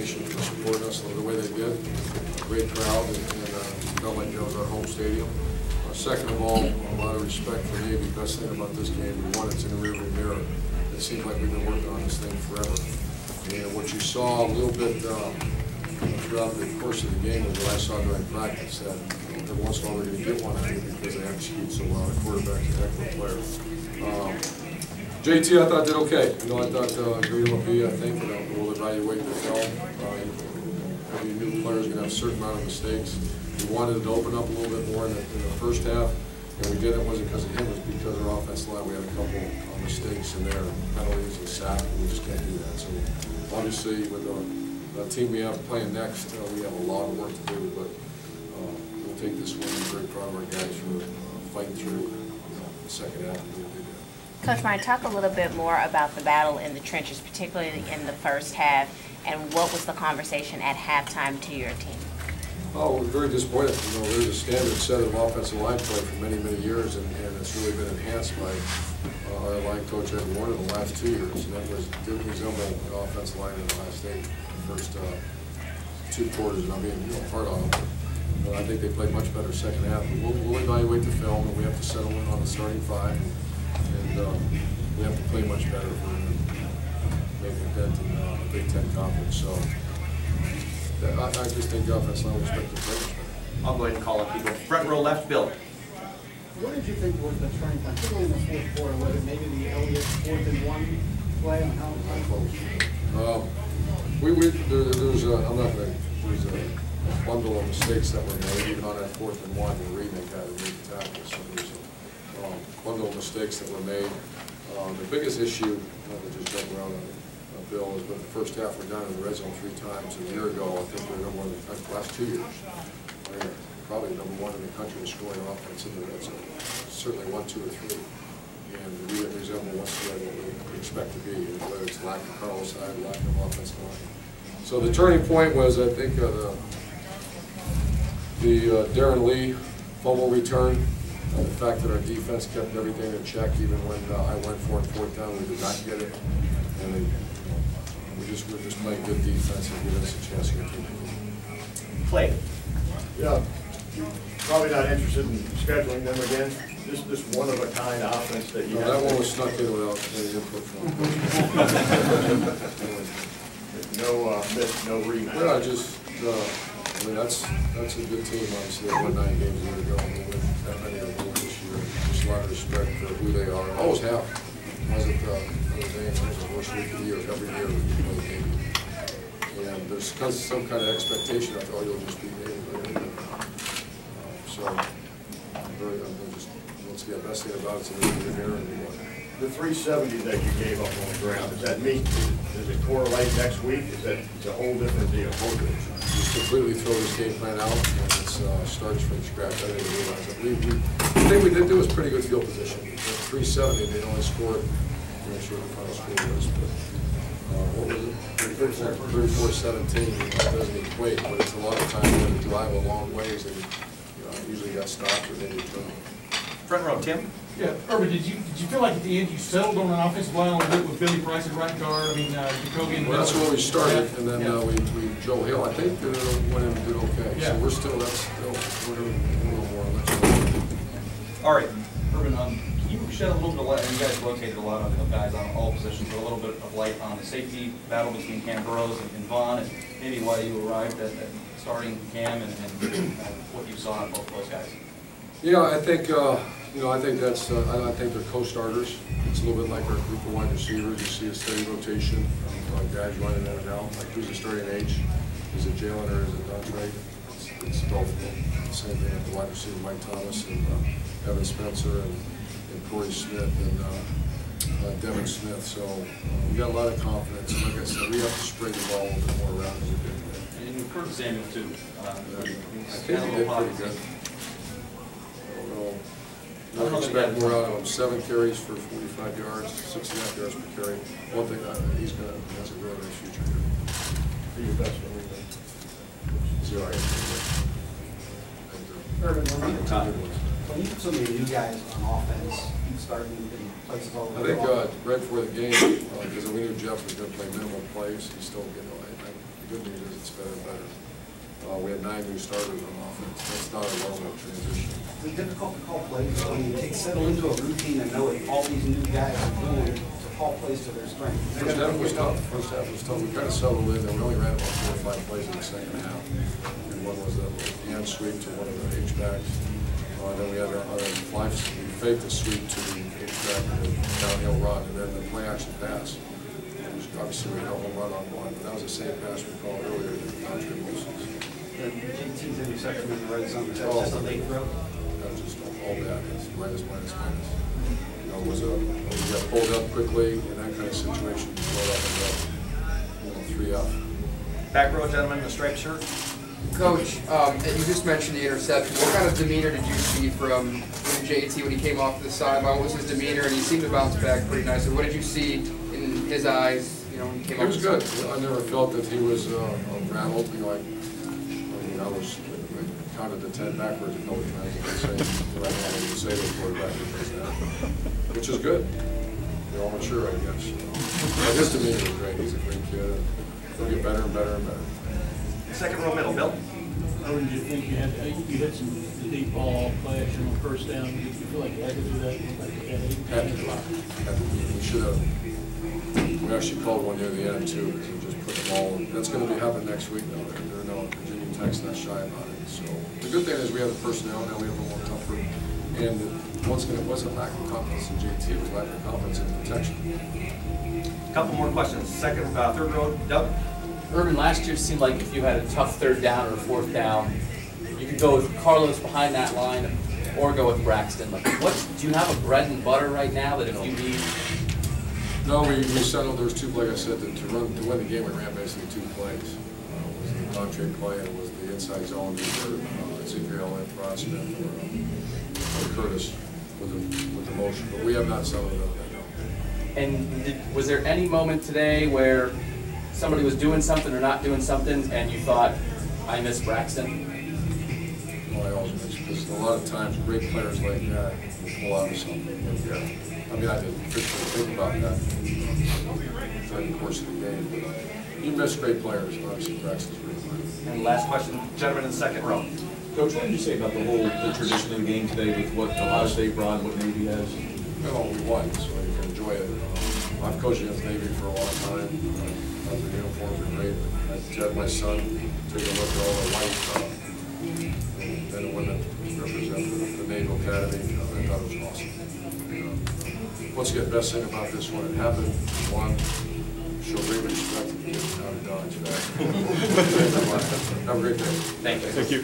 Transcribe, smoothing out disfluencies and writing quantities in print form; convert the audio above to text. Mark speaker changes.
Speaker 1: organization for supporting us the way they did. Great crowd, and felt like that was our home stadium. Second of all, a lot of respect for Navy. Best thing about this game, we won it in the rearview mirror. It seems like we've been working on this thing forever. And what you saw a little bit throughout the course of the game was what I saw during practice, that every once in a while they're going to get one on you because they execute so well. The quarterback's a heck of a player. JT, I thought did okay. You know, I thought Green will be, I think, we'll evaluate the film. Every new player is going to have a certain amount of mistakes. We wanted it to open up a little bit more in the first half, and we did. It wasn't because of him, it was because of our offensive line. We had a couple of mistakes in there, penalties and sack, and we just can't do that. So obviously, with the team we have playing next, we have a lot of work to do, but we'll take this win. I'm very proud of our guys for fighting through the second half.
Speaker 2: Coach Meyer, talk a little bit more about the battle in the trenches, particularly in the first half, and what was the conversation at halftime to your team?
Speaker 1: Oh, we're very disappointed. You know, there's a standard set of offensive line play for many, many years, and it's really been enhanced by our line coach Ed Warner in the last 2 years. And that didn't resemble the offensive line in the last first 2 quarters, and I'm being hard on them. But I think they played much better second half. We'll evaluate the film, and we have to settle in on the starting 5, and we have to play much better if we're going to make a dent in the Big Ten Conference. So. I just think the offense line will expect to play much better.
Speaker 3: I'll go ahead and call up people. Front row left, Bill.
Speaker 4: What did you think was the turning point, particularly in the fourth quarter? Was it maybe the Elliott 4th and 1 play on how close? There's a
Speaker 1: bundle of mistakes that were made, even on that 4th and 1, the remake had to make the tackle. So there's a bundle of mistakes that were made. The biggest issue, to just jump around on Bill, is with the first half we're down in the red zone 3 times. A year ago, I think we were number 1 in the country. Last 2 years, we're probably number 1 in the country in scoring offense in the red zone. Certainly 1, 2, or 3. And we didn't resemble once again what we expect to be, whether it's lack of Carlos side, lack of offensive line. So the turning point was, I think, the Darren Lee fumble return. The fact that our defense kept everything in check, even when I went for it 4th down, we did not get it. And we're just playing good defense and giving us a chance to get to the
Speaker 3: Clay.
Speaker 5: Yeah, probably not interested in scheduling them again. This one-of-a-kind offense that you have.
Speaker 1: That one was snuck in without any input from
Speaker 5: no miss, no rematch.
Speaker 1: Yeah, I mean, that's a good team, obviously. They won 9 games a year ago, and they win that many of them this year. Just a lot of respect for who they are. Always have. Wasn't the worst week of the year. Every year we play the game. And there's some kind of expectation. I thought you'll just be Navy. So let's get the best thing about it. And we won.
Speaker 5: The 370 that you gave up on the ground, does that mean, does it correlate next week? It's a whole different deal.
Speaker 1: Just completely throw this game plan out, and it starts from scratch. I didn't realize that. The thing we did do was pretty good field position. 370, they only scored, I'm not sure what the final score was, but what was it? 34-17. That doesn't equate, but it's a lot of times when you drive a long ways, and usually got stopped or they return.
Speaker 3: Front row, Tim.
Speaker 6: Yeah, Urban, did you feel like at the end you settled on an offensive line a little bit with Billy Price at right guard? I mean, Jacoby and
Speaker 1: well, that's where we started, and then
Speaker 6: yeah.
Speaker 1: we Joe Hill, I think, went in and did okay.
Speaker 6: Yeah.
Speaker 1: So we're still, we're doing a little more.
Speaker 3: All right.
Speaker 7: Urban, can you shed a little bit of light, you guys rotated a lot of guys on all positions, but a little bit of light on the safety battle between Cam Burrows and Vaughn, and maybe why you arrived at starting Cam and what you saw in both those guys?
Speaker 1: Yeah, I think, I think that's, I think they're co-starters. It's a little bit like our group of wide receivers. You see a steady rotation of guys running in and out. Like, who's the starting H? Is it Jalen or is it Dontre? It's both of them. Same thing with the wide receiver, Mike Thomas and Evan Spencer and Corey Smith and Devin Smith. So we got a lot of confidence. And like I said, we have to spread the ball a little bit more around as we did.
Speaker 7: And Curtis Samuel, too.
Speaker 1: I think he did pretty good. I don't expect more out of him. 7 carries for 45 yards, 6.5 yards per carry. One thing he has a really nice future here.
Speaker 5: Be your best one.
Speaker 1: He's all right.
Speaker 4: Urban, when you put so many new guys on offense, you started in places all over.
Speaker 1: I think right before the game, because we knew Jeff was going to play minimal plays, he still, The good news is it's better and better. We had 9 new starters on offense. That's not a normal transition.
Speaker 4: Is it difficult to call plays when you settle into a routine and know what all these new guys are doing to call plays to their strength?
Speaker 1: First half was tough. First half was tough. We kind of settled in there. We only ran about 4 or 5 plays in the second half. And one was the hand sweep to one of the H-backs. Then we had our fly, we faked the sweep to the H-back with downhill run, and then the play action pass. Obviously, we had a home run on one, but that was the same pass we called earlier in the contrary nuisance.
Speaker 4: The JT's interception in the red zone, is that
Speaker 1: Oh.
Speaker 4: just a late throw?
Speaker 1: That was just all bad. It's minus, minus, minus. You know, it was we got pulled up quickly in that kind of situation, you throw it up and 3 up.
Speaker 3: Back row gentleman in the striped shirt.
Speaker 8: Coach, you just mentioned the interception. What kind of demeanor did you see from JT when he came off the sideline? What was his demeanor? And he seemed to bounce back pretty nicely. What did you see in his eyes, when he came
Speaker 1: He
Speaker 8: off
Speaker 1: was
Speaker 8: the
Speaker 1: good.
Speaker 8: sideline?
Speaker 1: I never felt that he was rattled. I counted the 10 backwards a couple of times. I say, but I don't even say the quarterback does that, which is good. They're all mature, I guess. But his demeanor was great. He's a great kid. He'll get better and better and better.
Speaker 3: Second row middle, Bill.
Speaker 9: How did you think you hit some deep ball play action on first down? Did you feel like you had to do that?
Speaker 1: We should have. We actually called one near the end too, because we just put the ball. That's going to be happening next week though. There are no Virginia Tech's not shy about it. So the good thing is we have the personnel now. We have a little more comfort. And it wasn't lack of confidence in JT. It was lack of confidence in protection.
Speaker 3: Couple more questions. Third row, Doug.
Speaker 10: Urban, last year seemed like if you had a tough 3rd down or a 4th down, you could go with Carlos behind that line or go with Braxton. Like, do you have a bread and butter right now that if you need?
Speaker 1: No, we settled. There was 2, like I said, to win the game. We ran basically 2 plays. It was the contrary play and it was the inside zone for Ezekiel and Prosmith or Curtis with the motion. But we have not settled on that. No.
Speaker 10: And was there any moment today where somebody was doing something or not doing something, and you thought, I miss Braxton?
Speaker 1: Well, I always miss, because a lot of times great players like that will pull out of something. Yeah. I mean, I didn't think about that during the course of the game, but you miss great players. Obviously, Braxton's great player.
Speaker 3: And last question, gentleman in the second row.
Speaker 11: Coach, what did you say about the tradition of the game today with what Ohio State brought and what Navy has?
Speaker 1: Well, we won, so you can enjoy it. I've coached against Navy for a long time. The uniforms are great. I had my son take a look at all the white men and women that represent the Naval Academy. I thought it was awesome. Once again, best thing about this one, it happened, one, show great respect to the kids out of Dodge. Have a great day.
Speaker 3: Thank you.
Speaker 11: Thank you.